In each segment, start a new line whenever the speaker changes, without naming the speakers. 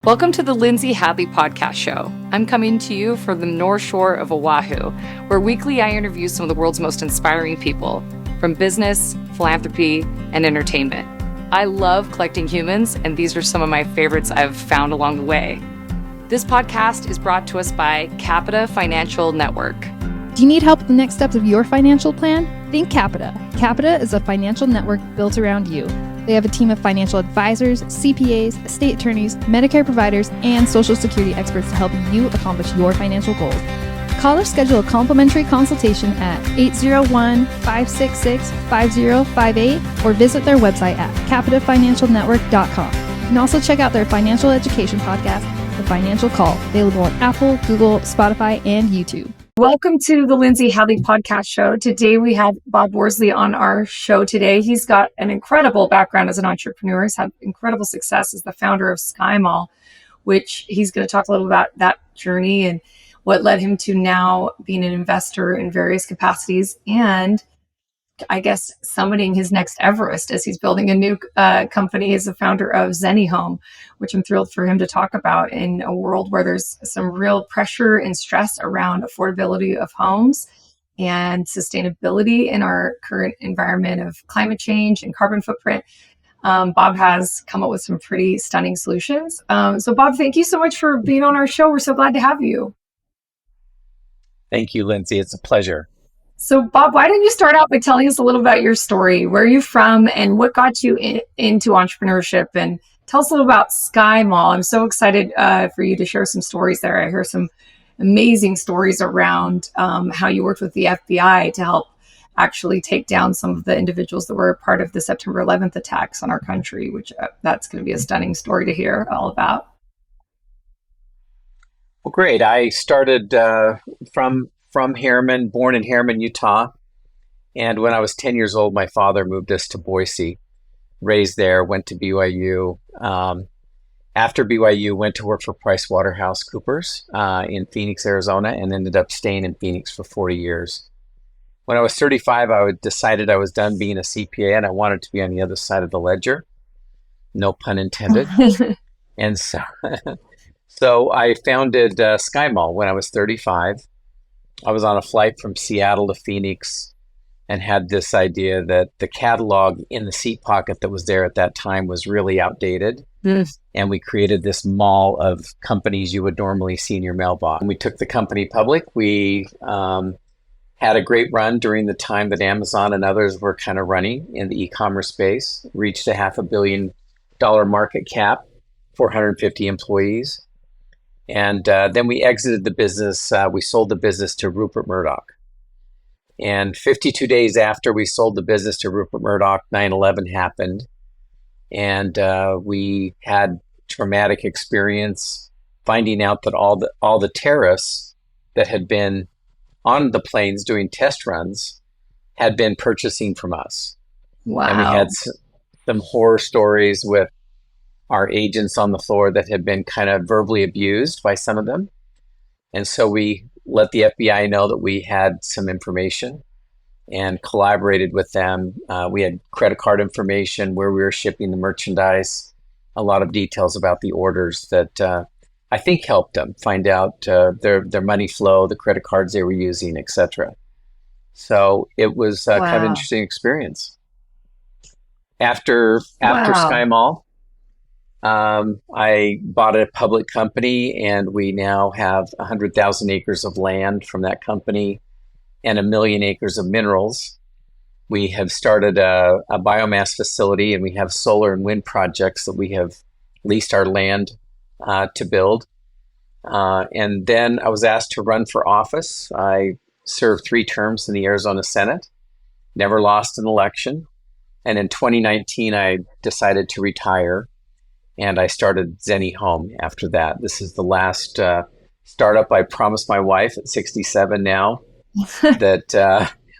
Welcome to the Lindsay Hadley podcast show. I'm coming to you from the North Shore of Oahu, where weekly I interview some of the world's most inspiring people from business, philanthropy, and entertainment. I love collecting humans, and these are some of my favorites I've found along the way. This podcast is brought to us by Capita Financial Network.
Do you need help with the next steps of your financial plan? Think Capita. Capita is a financial network built around you. They have a team of financial advisors, CPAs, estate attorneys, Medicare providers, and Social Security experts to help you accomplish your financial goals. Call or schedule a complimentary consultation at 801-566-5058 or visit their website at capitafinancialnetwork.com. You can also check out their financial education podcast, The Financial Call, available on Apple, Google, Spotify, and YouTube.
Welcome to the Lindsay Hadley podcast show. Today we have Bob Worsley on our show today. He's got an incredible background as an entrepreneur. He's had incredible success as the founder of SkyMall, which he's going to talk a little about that journey and what led him to now being an investor in various capacities and I guess summiting his next Everest as he's building a new company as the founder of Zeni Home, which I'm thrilled for him to talk about in a world where there's some real pressure and stress around affordability of homes and sustainability in our current environment of climate change and carbon footprint. Bob has come up with some pretty stunning solutions. So Bob, thank you so much for being on our show. We're so glad to have you.
Thank you, Lindsay. It's a pleasure.
So Bob, why don't you start out by telling us a little about your story? Where are you from and what got you into entrepreneurship? And tell us a little about SkyMall. I'm so excited for you to share some stories there. I hear some amazing stories around how you worked with the FBI to help actually take down some of the individuals that were part of the September 11th attacks on our country, which that's going to be a stunning story to hear all about.
Well, great. I started from Harriman, born in Harriman, Utah. And when I was 10 years old, my father moved us to Boise, raised there, went to BYU. After BYU, went to work for PricewaterhouseCoopers in Phoenix, Arizona, and ended up staying in Phoenix for 40 years. When I was 35, I decided I was done being a CPA and I wanted to be on the other side of the ledger. No pun intended. And so I founded SkyMall when I was 35. I was on a flight from Seattle to Phoenix and had this idea that the catalog in the seat pocket that was there at that time was really outdated. And we created this mall of companies you would normally see in your mailbox. And we took the company public. We had a great run during the time that Amazon and others were kind of running in the e-commerce space, reached a $500 million market cap, 450 employees. And then we exited the business. We sold the business to Rupert Murdoch. And 52 days after we sold the business to Rupert Murdoch, 9/11 happened. And we had traumatic experience finding out that all the terrorists that had been on the planes doing test runs had been purchasing from us.
Wow.
And we had some horror stories with our agents on the floor that had been kind of verbally abused by some of them. And so we let the FBI know that we had some information and collaborated with them. We had credit card information, where we were shipping the merchandise, a lot of details about the orders that I think helped them find out their money flow, the credit cards they were using, etc. So it was kind of an interesting experience. After SkyMall, I bought a public company, and we now have 100,000 acres of land from that company and 1 million acres of minerals. We have started a biomass facility, and we have solar and wind projects that we have leased our land to build. And then I was asked to run for office. I served 3 terms in the Arizona Senate, never lost an election. And in 2019, I decided to retire. And I started Zeni Home after that. This is the last startup. I promised my wife at 67 now that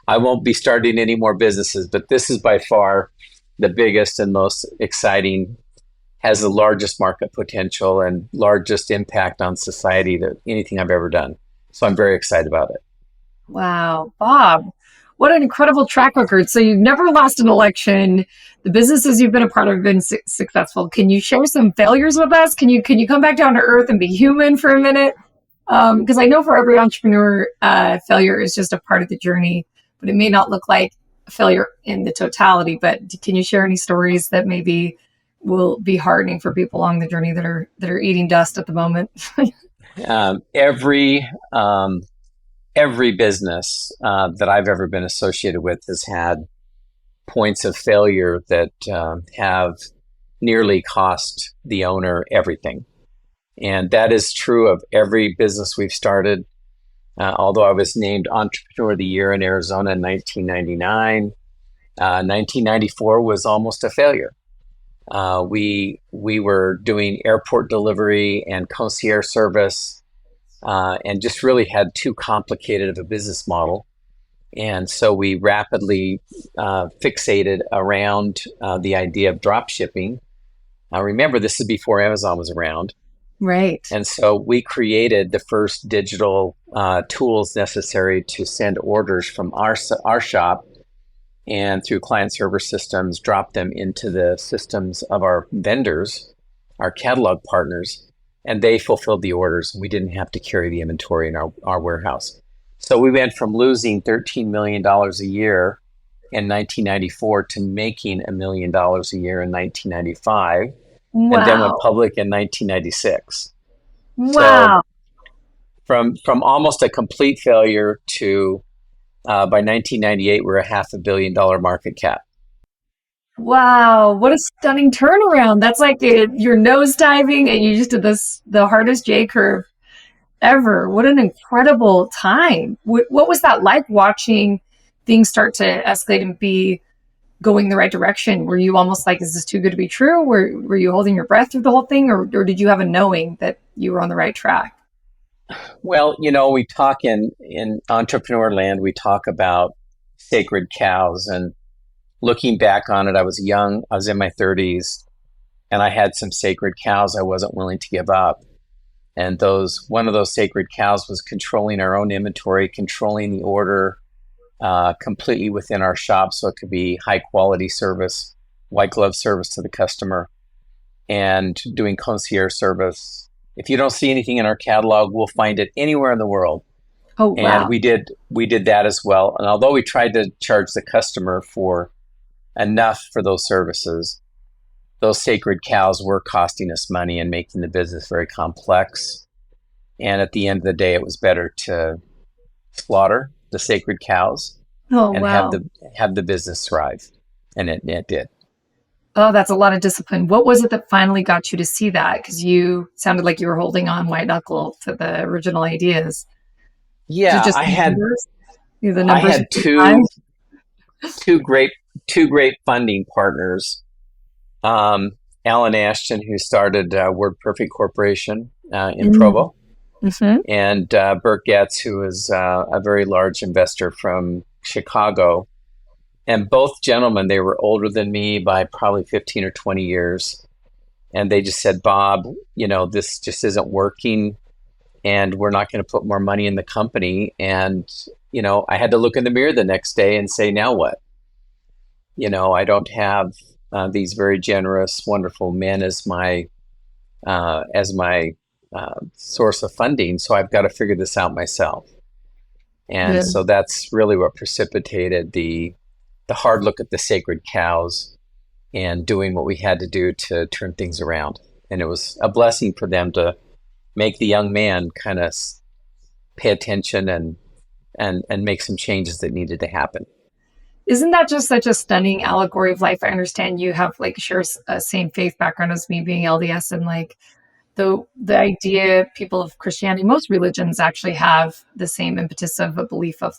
I won't be starting any more businesses, but this is by far the biggest and most exciting, has the largest market potential and largest impact on society that anything I've ever done. So I'm very excited about it.
Wow. Bob, What an incredible track record. So you've never lost an election. The businesses you've been a part of have been successful. Can you share some failures with us? Can you come back down to earth and be human for a minute? Because I know for every entrepreneur, failure is just a part of the journey, but it may not look like a failure in the totality. But can you share any stories that maybe will be hardening for people along the journey that are eating dust at the moment?
Every business that I've ever been associated with has had points of failure that have nearly cost the owner everything. And that is true of every business we've started. Although I was named Entrepreneur of the Year in Arizona in 1999, 1994 was almost a failure. We were doing airport delivery and concierge service, and just really had too complicated of a business model. And so we rapidly fixated around the idea of drop shipping. Remember, this is before Amazon was around.
Right.
And so we created the first digital tools necessary to send orders from our shop and through client server systems, drop them into the systems of our vendors, our catalog partners, and they fulfilled the orders. We didn't have to carry the inventory in our warehouse. So we went from losing $13 million a year in 1994 to making $1 million a year in 1995.
Wow.
And then went public in 1996.
Wow.
So from almost a complete failure to by 1998, we're a $500 million market cap.
Wow, what a stunning turnaround. That's like you're nose diving and you just did the hardest J curve ever. What an incredible time. What was that like, watching things start to escalate and be going the right direction? Were you almost like, is this too good to be true? Were you holding your breath through the whole thing, or did you have a knowing that you were on the right track?
Well, we talk in entrepreneur land, we talk about sacred cows, and looking back on it, I was young, I was in my 30s, and I had some sacred cows I wasn't willing to give up. And one of those sacred cows was controlling our own inventory, controlling the order completely within our shop, so it could be high quality service, white glove service to the customer, and doing concierge service. If you don't see anything in our catalog, we'll find it anywhere in the world.
Oh, wow.
And we did that as well. And although we tried to charge the customer for enough for those services, those sacred cows were costing us money and making the business very complex. And at the end of the day, it was better to slaughter the sacred cows and
wow.
have the business thrive. And it did.
Oh, that's a lot of discipline. What was it that finally got you to see that? Because you sounded like you were holding on white knuckle to the original ideas.
Yeah,
just
I had
the numbers.
I had two great funding partners. Alan Ashton, who started WordPerfect Corporation in Provo, and Bert Getz, who is a very large investor from Chicago. And both gentlemen, they were older than me by probably 15 or 20 years. And they just said, Bob, this just isn't working, and we're not going to put more money in the company. And, I had to look in the mirror the next day and say, now what? I don't have these very generous, wonderful men as my source of funding. So I've got to figure this out myself. And so that's really what precipitated the hard look at the sacred cows and doing what we had to do to turn things around. And it was a blessing for them to make the young man kind of pay attention and make some changes that needed to happen.
Isn't that just such a stunning allegory of life? I understand you have share a same faith background as me, being LDS, and the idea, people of Christianity, most religions actually have the same impetus of a belief of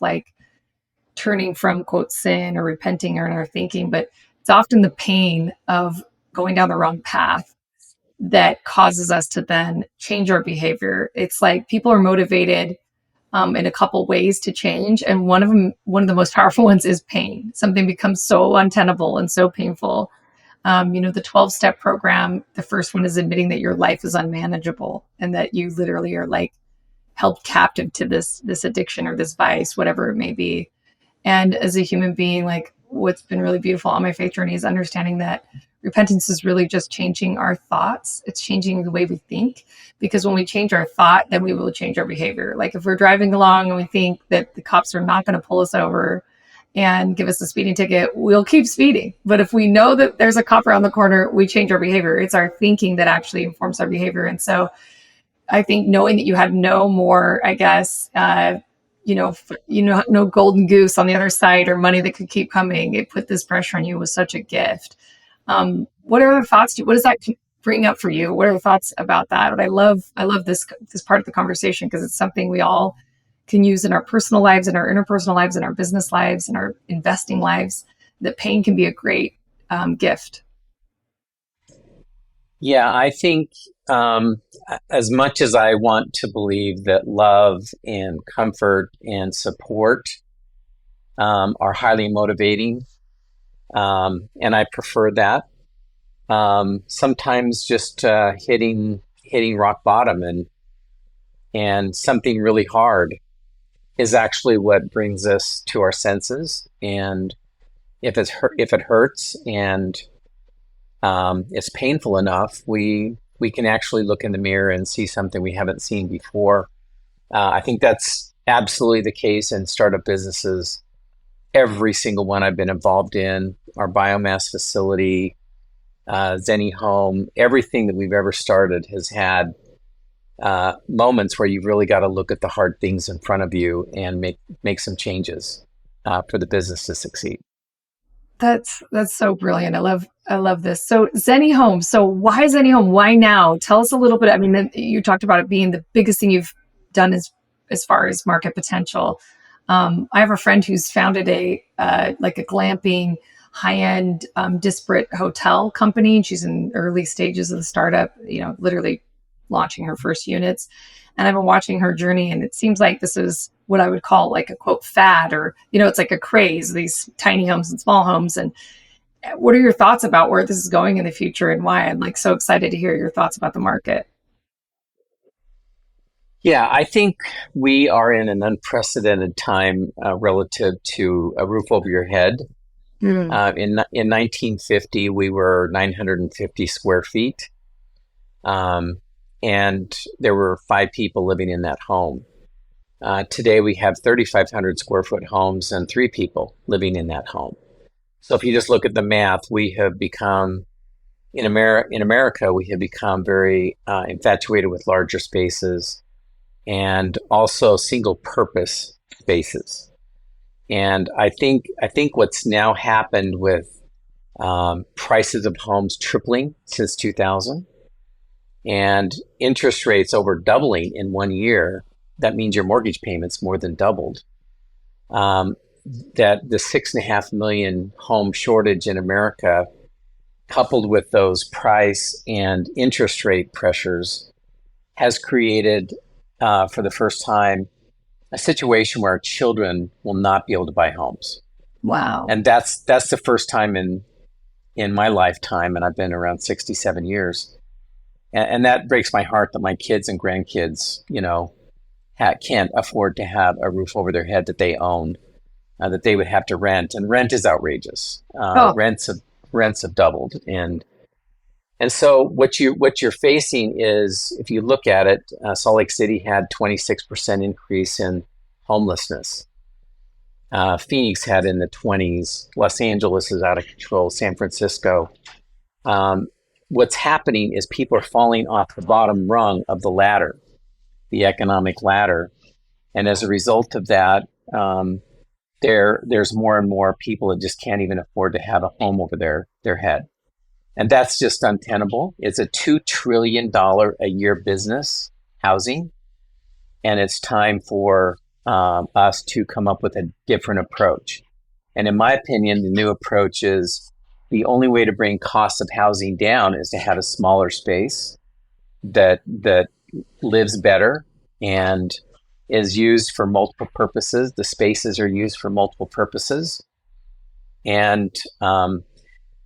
turning from, quote, sin or repenting or in our thinking, but it's often the pain of going down the wrong path that causes us to then change our behavior. It's like people are motivated in a couple ways to change, and one of the most powerful ones is pain. Something becomes so untenable and so painful. The 12-step program, the first one is admitting that your life is unmanageable and that you literally are held captive to this addiction or this vice, whatever it may be. And as a human being, like what's been really beautiful on my faith journey is understanding that repentance is really just changing our thoughts. It's changing the way we think, because when we change our thought, then we will change our behavior. Like if we're driving along and we think that the cops are not going to pull us over and give us a speeding ticket, we'll keep speeding. But if we know that there's a cop around the corner, we change our behavior. It's our thinking that actually informs our behavior. And so I think knowing that you had no more, I guess, no golden goose on the other side or money that could keep coming, it put this pressure on you was such a gift. What other thoughts what does that bring up for you? What are the thoughts about that? But I love this part of the conversation because it's something we all can use in our personal lives, in our interpersonal lives, in our business lives, in our investing lives. That pain can be a great gift.
Yeah, I think as much as I want to believe that love and comfort and support are highly motivating, and I prefer that, sometimes just hitting rock bottom and something really hard is actually what brings us to our senses. And if it hurts and it's painful enough, we can actually look in the mirror and see something we haven't seen before. I think that's absolutely the case in startup businesses. Every single one I've been involved in, our biomass facility, Zeni Home, everything that we've ever started has had moments where you've really got to look at the hard things in front of you and make some changes for the business to succeed.
That's so brilliant. I love this. So Zeni Home. So why Zeni Home? Why now? Tell us a little bit. I mean, you talked about it being the biggest thing you've done as far as market potential. I have a friend who's founded a glamping, high-end, disparate hotel company. And she's in early stages of the startup, literally launching her first units. And I've been watching her journey, and it seems like this is what I would call like a quote fad, or, it's like a craze, these tiny homes and small homes. And what are your thoughts about where this is going in the future and why? I'm like so excited to hear your thoughts about the market.
Yeah, I think we are in an unprecedented time relative to a roof over your head. Mm. In 1950, we were 950 square feet. And there were 5 people living in that home. Today, we have 3,500 square foot homes and 3 people living in that home. So if you just look at the math, we have become, in America, we have become very infatuated with larger spaces and also single purpose spaces. And I think what's now happened with prices of homes tripling since 2000, and interest rates over doubling in 1 year, that means your mortgage payments more than doubled. That the 6.5 million home shortage in America, coupled with those price and interest rate pressures, has created, for the first time, a situation where our children will not be able to buy homes.
Wow!
And that's the first time in my lifetime, and I've been around 67 years. And that breaks my heart that my kids and grandkids, can't afford to have a roof over their head that they own, that they would have to rent. And rent is outrageous. Rents have doubled. And so what you're facing is, if you look at it, Salt Lake City had 26% increase in homelessness. Phoenix had in the 20s. Los Angeles is out of control. San Francisco. What's happening is people are falling off the bottom rung of the ladder, the economic ladder. And as a result of that, there's more and more people that just can't even afford to have a home over their head. And that's just untenable. It's a $2 trillion a year business, housing. And it's time for us to come up with a different approach. And in my opinion, the new approach is, the only way to bring costs of housing down is to have a smaller space that lives better and is used for multiple purposes. The spaces are used for multiple purposes. And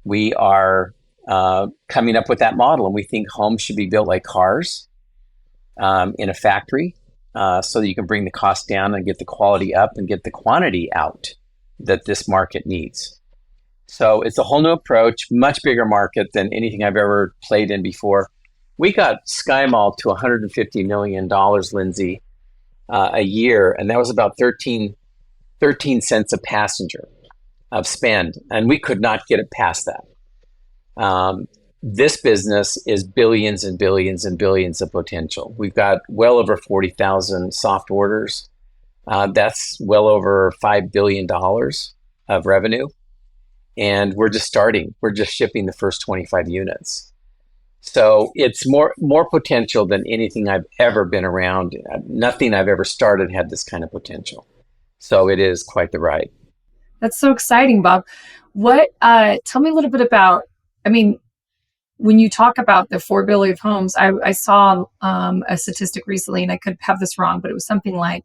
we are coming up with that model. And we think homes should be built like cars in a factory so that you can bring the cost down and get the quality up and get the quantity out. that this market needs. So it's a whole new approach, much bigger market than anything I've ever played in before. We got SkyMall to $150 million, Lindsay, a year, and that was about 13 cents a passenger of spend, and we could not get it past that. This business is billions and billions and billions of potential. We've got well over 40,000 soft orders. That's well over $5 billion of revenue. And we're just starting. We're just shipping the first 25 units. So it's more potential than anything I've ever been around. Nothing I've ever started had this kind of potential. So it is quite the ride.
That's so exciting, Bob. Tell me a little bit about, when you talk about the 4 billion homes, I saw a statistic recently, and I could have this wrong, but it was something like,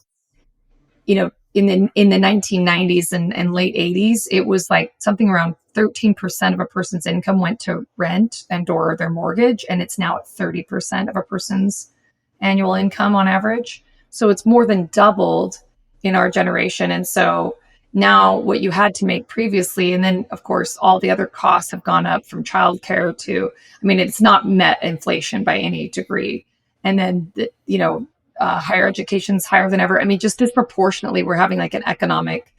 in the 1990s and late 80s, it was like something around 13% of a person's income went to rent and or their mortgage, and it's now at 30% of a person's annual income on average. So it's more than doubled in our generation. And so now what you had to make previously, and then of course all the other costs have gone up from childcare to, it's not met inflation by any degree. And then higher education's higher than ever. Just disproportionately, we're having like an economic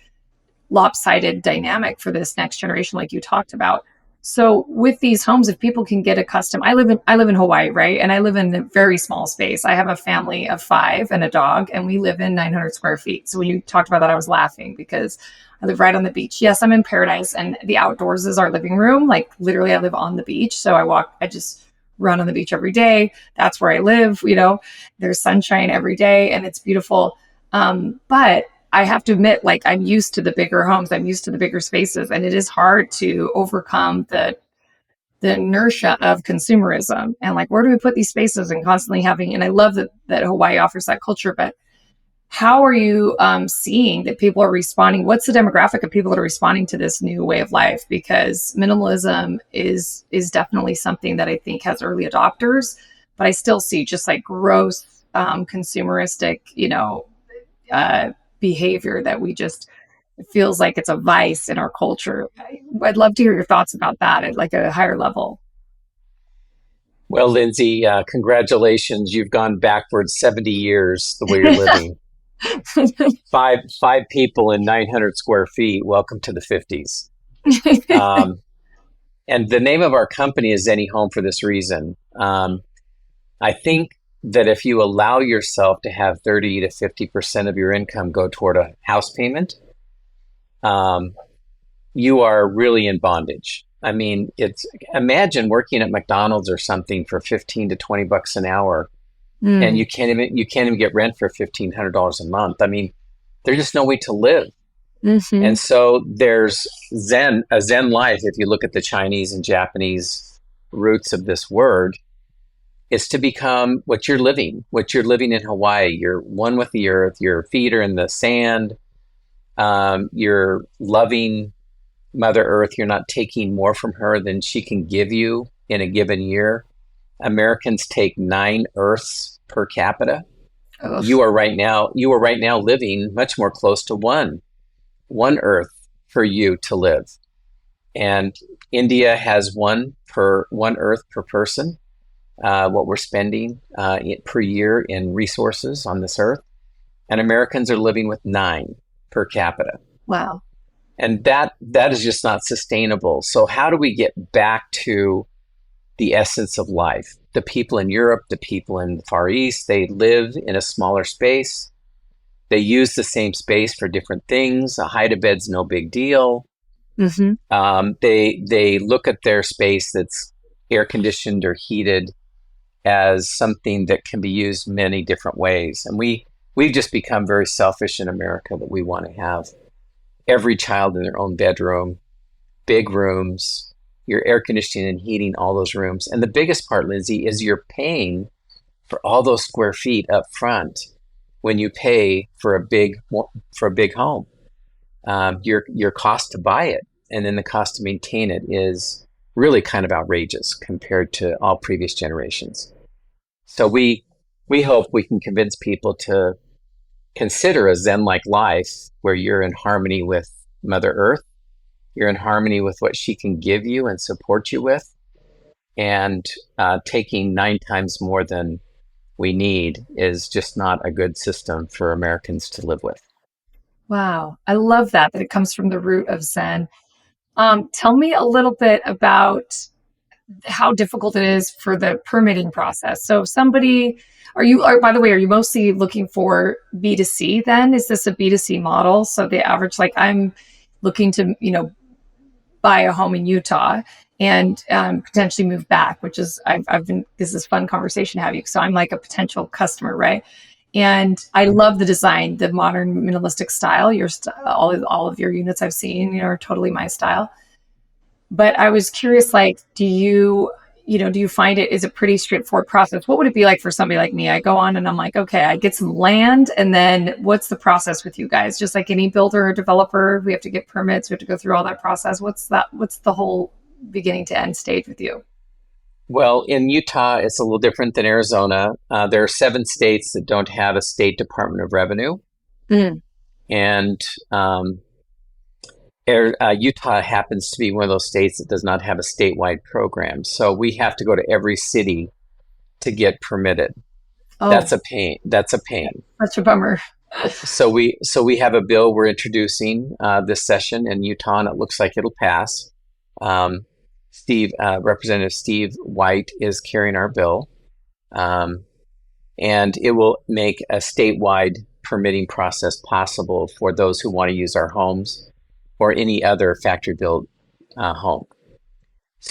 lopsided dynamic for this next generation, like you talked about. So with these homes, if people can get accustomed, I live in Hawaii, right? And I live in a very small space. I have a family of 5 and a dog, and we live in 900 square feet. So when you talked about that, I was laughing because I live right on the beach. Yes, I'm in paradise, and the outdoors is our living room. Like literally, I live on the beach. So I just run on the beach every day. That's where I live. There's sunshine every day, and it's beautiful. But I have to admit, like, I'm used to the bigger homes. I'm used to the bigger spaces, and it is hard to overcome the inertia of consumerism and like, where do we put these spaces and constantly having, and I love that Hawaii offers that culture, but how are you seeing that people are responding? What's the demographic of people that are responding to this new way of life? Because minimalism is definitely something that I think has early adopters, but I still see just like gross consumeristic, behavior that it feels like it's a vice in our culture. I'd love to hear your thoughts about that at like a higher level.
Well, Lindsay, congratulations. You've gone backwards 70 years the way you're living. Five people in 900 square feet. Welcome to the 50s. And the name of our company is Zeni Home for this reason. I think that if you allow yourself to have 30 to 50% of your income go toward a house payment, you are really in bondage. Imagine working at McDonald's or something for 15 to 20 bucks an hour, and you can't even get rent for $1,500 a month. There's just no way to live. Mm-hmm. And so there's a Zen life. If you look at the Chinese and Japanese roots of this word, it's to become what you're living in Hawaii. You're one with the earth. Your feet are in the sand. You're loving Mother Earth. You're not taking more from her than she can give you in a given year. Americans take 9 Earths per capita. Ugh. You are right now living much more close to one Earth for you to live. And India has one Earth per person. What we're spending per year in resources on this earth. And Americans are living with 9 per capita.
Wow.
And that is just not sustainable. So how do we get back to the essence of life? The people in Europe, the people in the Far East, they live in a smaller space. They use the same space for different things. A hide-a-bed's no big deal. Mm-hmm. They look at their space that's air conditioned or heated as something that can be used many different ways. And we've just become very selfish in America that we want to have every child in their own bedroom, big rooms, your air conditioning and heating all those rooms. And the biggest part, Lindsay, is you're paying for all those square feet up front when you pay for a big home. Your cost to buy it and then the cost to maintain it is really kind of outrageous compared to all previous generations. So we hope we can convince people to consider a Zen-like life where you're in harmony with Mother Earth. You're in harmony with what she can give you and support you with. And taking 9 times more than we need is just not a good system for Americans to live with.
Wow. I love that it comes from the root of Zen. Tell me a little bit about how difficult it is for the permitting process. So if somebody, by the way, are you mostly looking for B2C then? Is this a B2C model? So the average, like I'm looking to, buy a home in Utah and potentially move back, which is, this is a fun conversation to have you. So I'm like a potential customer, right? And I love the design, the modern minimalistic style. All of your units I've seen, are totally my style. But I was curious, like, do you find is a pretty straightforward process? What would it be like for somebody like me? I go on and I'm like, okay, I get some land, and then what's the process with you guys? Just like any builder or developer, we have to get permits, we have to go through all that process. What's the whole beginning to end stage with you?
Well, in Utah, it's a little different than Arizona. There are 7 states that don't have a state Department of Revenue.
Mm.
And Utah happens to be one of those states that does not have a statewide program. So we have to go to every city to get permitted.
Oh,
That's a pain.
such a bummer.
So we have a bill we're introducing this session in Utah, and it looks like it'll pass. Representative Steve White is carrying our bill, and it will make a statewide permitting process possible for those who want to use our homes or any other factory-built home.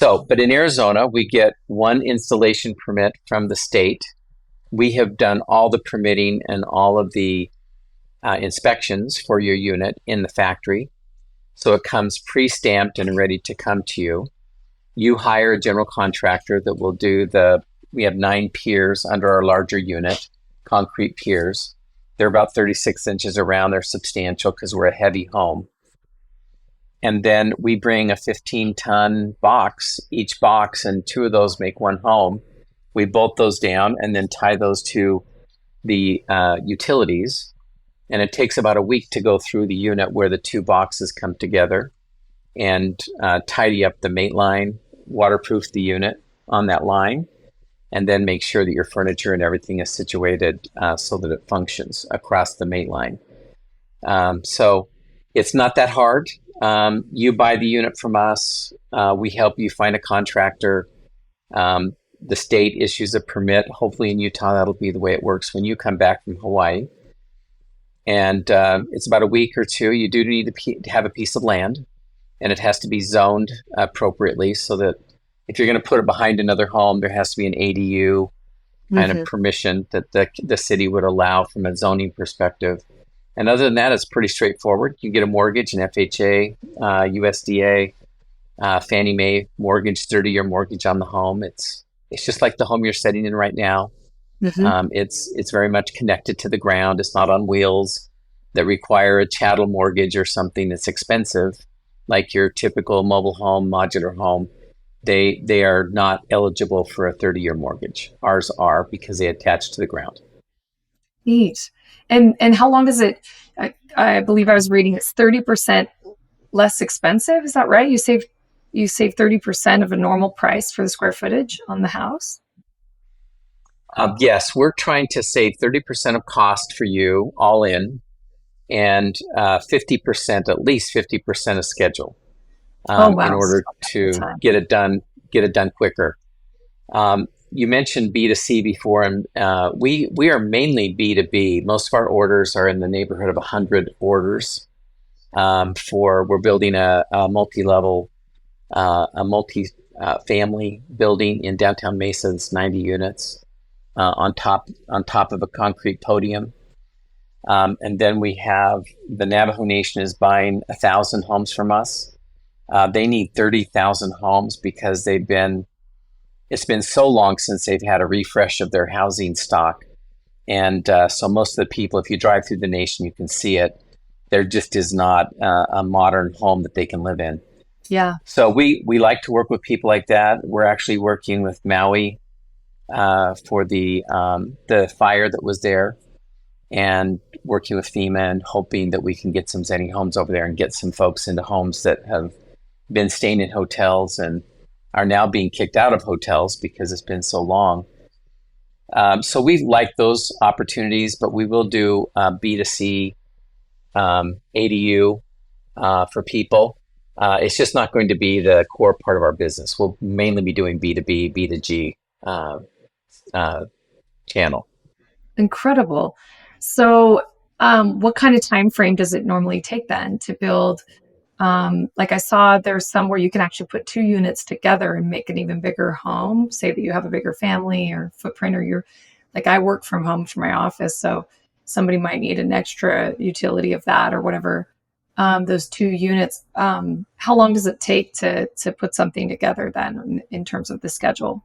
But in Arizona, we get 1 installation permit from the state. We have done all the permitting and all of the inspections for your unit in the factory. So it comes pre-stamped and ready to come to you. You hire a general contractor that will do we have 9 piers under our larger unit, concrete piers. They're about 36 inches around. They're substantial because we're a heavy home. And then we bring a 15-ton box, each box, and 2 of those make 1 home. We bolt those down and then tie those to the utilities. And it takes about a week to go through the unit where the 2 boxes come together and tidy up the mate line, waterproof the unit on that line, and then make sure that your furniture and everything is situated so that it functions across the mate line. So it's not that hard. You buy the unit from us. We help you find a contractor. The state issues a permit. Hopefully in Utah, that'll be the way it works when you come back from Hawaii. And it's about a week or 2. You do need to have a piece of land, and it has to be zoned appropriately so that if you're going to put it behind another home, there has to be an ADU kind of permission that the city would allow from a zoning perspective. And other than that, it's pretty straightforward. You get a mortgage, an FHA, USDA, Fannie Mae mortgage, 30-year mortgage on the home. It's just like the home you're sitting in right now. Mm-hmm. It's very much connected to the ground. It's not on wheels that require a chattel mortgage or something that's expensive, like your typical mobile home, modular home. They are not eligible for a 30-year mortgage. Ours are because they attach to the ground.
Neat. And how long is it? I believe I was reading it's 30% less expensive. Is that right? You save 30% of a normal price for the square footage on the house?
Yes, we're trying to save 30% of cost for you all in, and 50%, at least 50% of schedule, in order to get it done quicker. You mentioned B2C before, and we are mainly B2B. Most of our orders are in the neighborhood of 100 orders. We're building a multi-level, multi-family building in downtown Mesa. It's 90 units on top of a concrete podium. And then we have the Navajo Nation is buying 1,000 homes from us. They need 30,000 homes because it's been so long since they've had a refresh of their housing stock. And so most of the people, if you drive through the nation, you can see it. There just is not a modern home that they can live in.
Yeah.
So we like to work with people like that. We're actually working with Maui for the fire that was there. and working with FEMA and hoping that we can get some Zeni homes over there and get some folks into homes that have been staying in hotels and are now being kicked out of hotels because it's been so long. So we like those opportunities, but we will do B2C ADU for people. It's just not going to be the core part of our business. We'll mainly be doing B2B, B2G channel.
Incredible. So, what kind of time frame does it normally take then to build? Like I saw there's some where you can actually put 2 units together and make an even bigger home. Say that you have a bigger family or footprint, or you're like, I work from home from my office, so somebody might need an extra utility of that or whatever. Those 2 units, how long does it take to put something together then in terms of the schedule?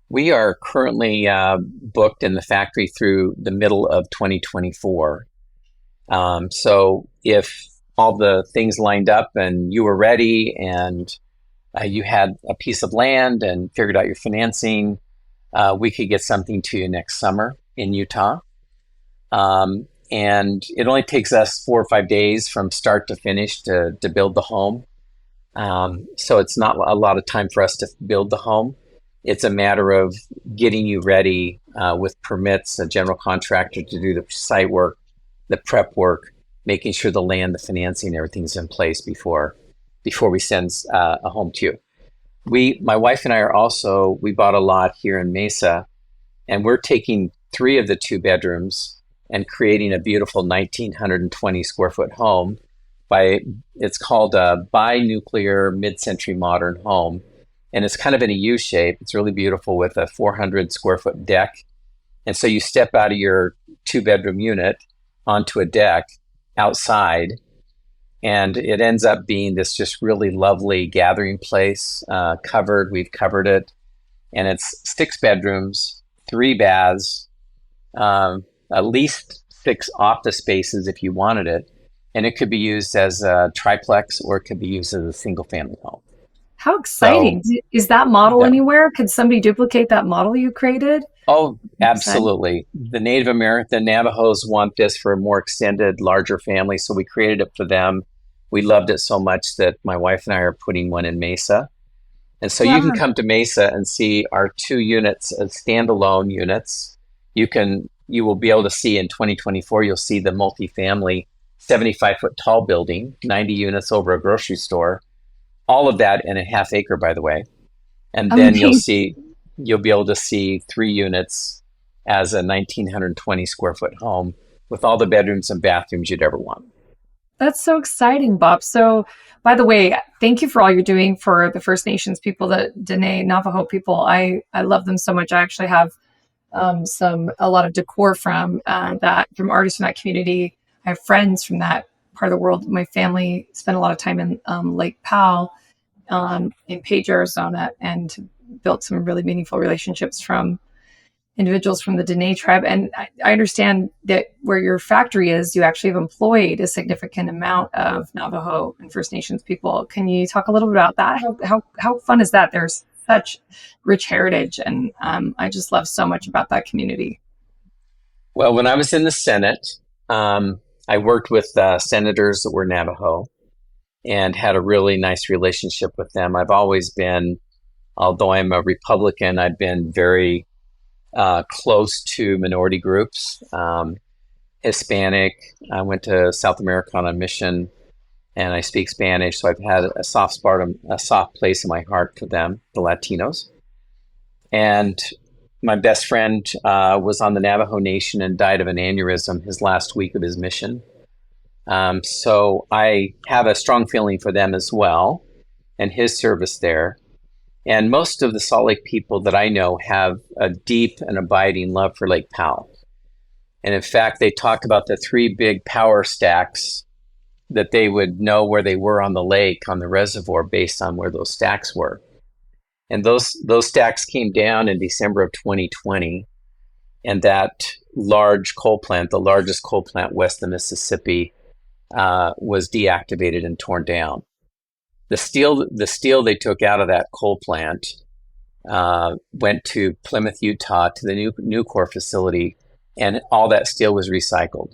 We are currently booked in the factory through the middle of 2024. So if all the things lined up and you were ready and you had a piece of land and figured out your financing, we could get something to you next summer in Utah. And it only takes us 4 or 5 days from start to finish to build the home. So it's not a lot of time for us to build the home. It's a matter of getting you ready with permits, a general contractor to do the site work, the prep work, making sure the land, the financing, everything's in place before we send a home to you. My wife and I we bought a lot here in Mesa, and we're taking 3 of the 2 bedrooms and creating a beautiful 1,920 square foot home. It's called a bi-nuclear mid-century modern home. And it's kind of in a U shape. It's really beautiful with a 400 square foot deck. And so you step out of your 2-bedroom unit onto a deck outside, and it ends up being this just really lovely gathering place, covered. We've covered it. And it's 6 bedrooms, 3 baths, at least 6 office spaces if you wanted it. And it could be used as a triplex, or it could be used as a single family home.
How exciting. So, is that model anywhere? Could somebody duplicate that model you created?
Oh, absolutely. The Navajos want this for a more extended, larger family. So we created it for them. We loved it so much that my wife and I are putting one in Mesa. And so you can come to Mesa and see our 2 units as standalone units. You will be able to see in 2024, you'll see the multifamily 75-foot tall building, 90 units over a grocery store. All of that in a half acre, by the way. And then you'll be able to see 3 units as a 1,920 square foot home with all the bedrooms and bathrooms you'd ever want.
That's so exciting, Bob. So, by the way, thank you for all you're doing for the First Nations people, the Dene Navajo people. I love them so much. I actually have a lot of decor from artists from that community. I have friends from that part of the world. My family spent a lot of time in Lake Powell in Page, Arizona, and built some really meaningful relationships from individuals from the Dene tribe. And I understand that where your factory is, you actually have employed a significant amount of Navajo and First Nations people. Can you talk a little bit about that? How fun is that? There's such rich heritage, and I just love so much about that community.
Well, when I was in the Senate, I worked with senators that were Navajo and had a really nice relationship with them. I've always been, although I'm a Republican, I've been very close to minority groups. Hispanic. I went to South America on a mission, and I speak Spanish, so I've had a soft place in my heart for them, the Latinos. And my best friend was on the Navajo Nation and died of an aneurysm his last week of his mission. So I have a strong feeling for them as well, and his service there. And most of the Salt Lake people that I know have a deep and abiding love for Lake Powell. And in fact, they talk about the 3 big power stacks that they would know where they were on the lake, on the reservoir, based on where those stacks were. And those stacks came down in December of 2020. And that large coal plant, the largest coal plant west of Mississippi, was deactivated and torn down. The steel they took out of that coal plant went to Plymouth, Utah, to the Nucor facility and all that steel was recycled.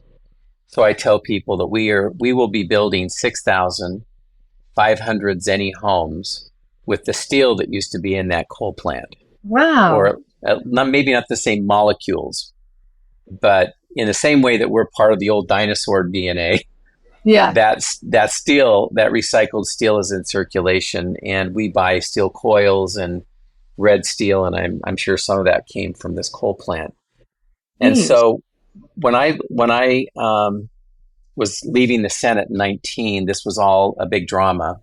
So I tell people that we will be building 6,500 Zeni homes with the steel that used to be in that coal plant.
Wow.
Or maybe not the same molecules, but in the same way that we're part of the old dinosaur DNA,
Yeah.
that steel, that recycled steel is in circulation, and we buy steel coils and red steel, and I'm sure some of that came from this coal plant. And
Neat.
so when I was leaving the Senate in 19, this was all a big drama.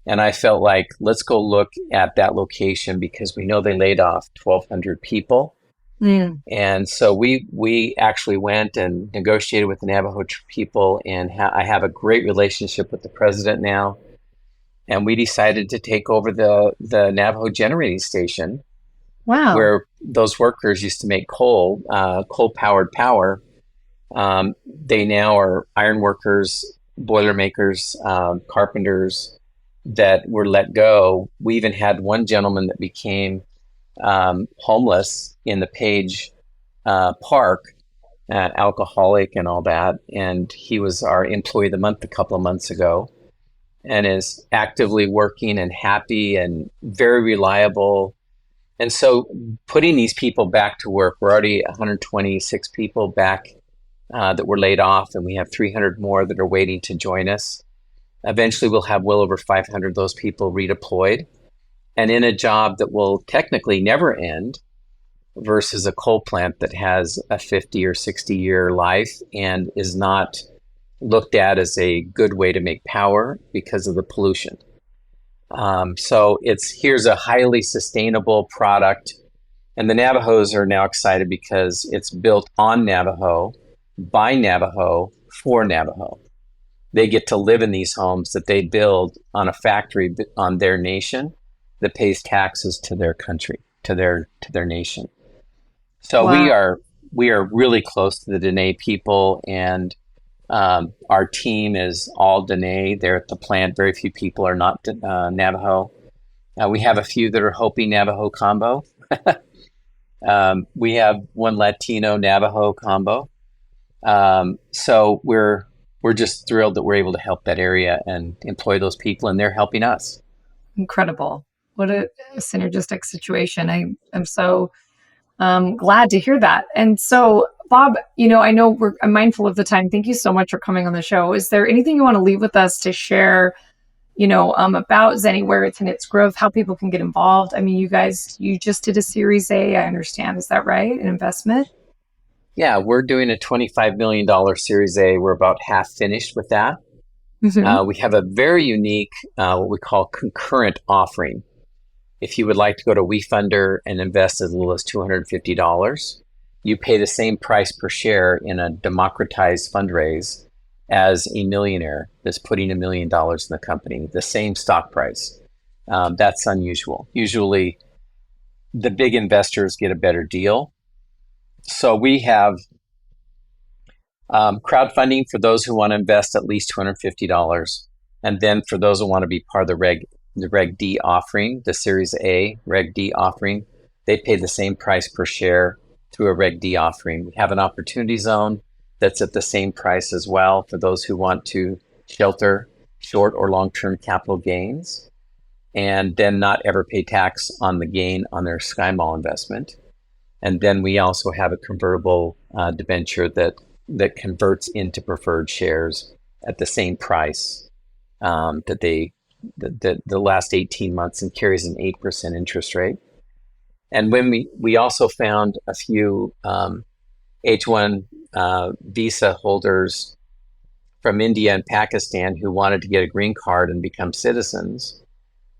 And I felt like, let's go look at that location because we know they laid off 1,200 people.
Mm.
And so we actually went and negotiated with the Navajo people, and I have a great relationship with the president now. And we decided to take over the Navajo generating station.
Wow.
Where those workers used to make coal-powered power. They now are iron workers, boiler makers, carpenters that were let go. We even had one gentleman that became homeless in the Page Park, alcoholic and all that. And he was our employee of the month a couple of months ago, and is actively working and happy and very reliable. And so putting these people back to work, we're already 126 people back that were laid off, and we have 300 more that are waiting to join us. Eventually, we'll have well over 500 of those people redeployed and in a job that will technically never end versus a coal plant that has a 50 or 60 year life and is not looked at as a good way to make power because of the pollution. So here's a highly sustainable product, and the Navajos are now excited because it's built on Navajo, by Navajo, for Navajo. They get to live in these homes that they build on a factory on their nation that pays taxes to their country, to their nation. So
Wow.
we are really close to the Dene people, and our team is all Dene. They're at the plant. Very few people are not Navajo. We have a few that are Hopi Navajo combo. We have one Latino Navajo combo. So we're just thrilled that we're able to help that area and employ those people, and they're helping us.
Incredible. What a synergistic situation. I'm so glad to hear that. And so, Bob, I know I'm mindful of the time. Thank you so much for coming on the show. Is there anything you want to leave with us to share, about Zeni, where it's in its growth, how people can get involved? I mean, you just did a Series A, I understand. Is that right? An investment?
Yeah, we're doing a $25 million Series A. We're about half finished with that.
Mm-hmm.
We have a very unique, what we call concurrent offering. If you would like to go to WeFunder and invest as little as $250, you pay the same price per share in a democratized fundraise as a millionaire that's putting $1 million in the company, the same stock price. That's unusual. Usually, the big investors get a better deal. So we have crowdfunding for those who want to invest at least $250. And then for those who want to be part of the Reg D offering, the Series A Reg D offering, they pay the same price per share through a Reg D offering. We have an opportunity zone that's at the same price as well for those who want to shelter short or long-term capital gains and then not ever pay tax on the gain on their SkyMall investment. And then we also have a convertible debenture that converts into preferred shares at the same price that the last 18 months and carries an 8% interest rate. And when we also found a few H-1 visa holders from India and Pakistan who wanted to get a green card and become citizens.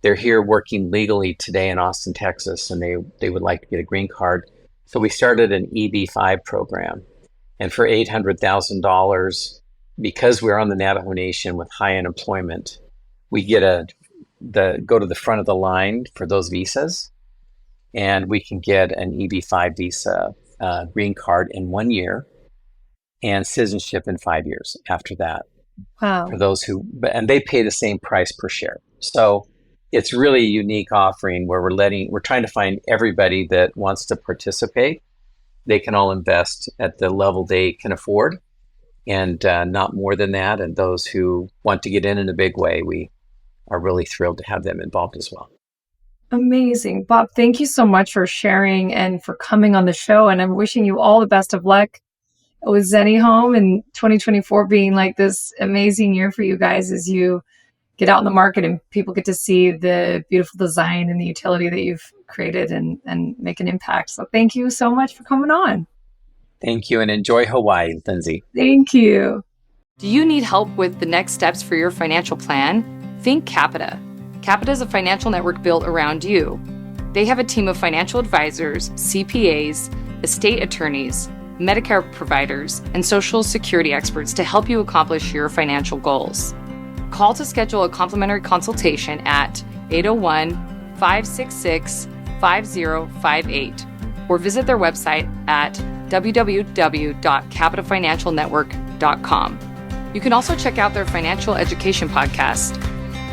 They're here working legally today in Austin, Texas, and they would like to get a green card. So we started an EB-5 program. And for $800,000, because we're on the Navajo Nation with high unemployment, we get go to the front of the line for those visas, and we can get an EB-5 visa green card in 1 year and citizenship in 5 years after that.
Wow.
For those and they pay the same price per share. So it's really a unique offering where we're trying to find everybody that wants to participate they can all invest at the level they can afford, and not more than that. And those who want to get in a big way, we are really thrilled to have them involved as well.
Amazing. Bob, thank you so much for sharing and for coming on the show. And I'm wishing you all the best of luck with Zeni Home and 2024 being like this amazing year for you guys as you get out in the market and people get to see the beautiful design and the utility that you've created and make an impact. So thank you so much for coming on.
Thank you, and enjoy Hawaii, Lindsay.
Thank you. Do you need help with the next steps for your financial plan? Think Capita. Capita is a financial network built around you. They have a team of financial advisors, CPAs, estate attorneys, Medicare providers, and Social Security experts to help you accomplish your financial goals. Call to schedule a complimentary consultation at 801-566-5058 or visit their website at www.capitafinancialnetwork.com. You can also check out their financial education podcast,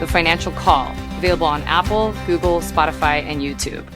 The Financial Call, available on Apple, Google, Spotify, and YouTube.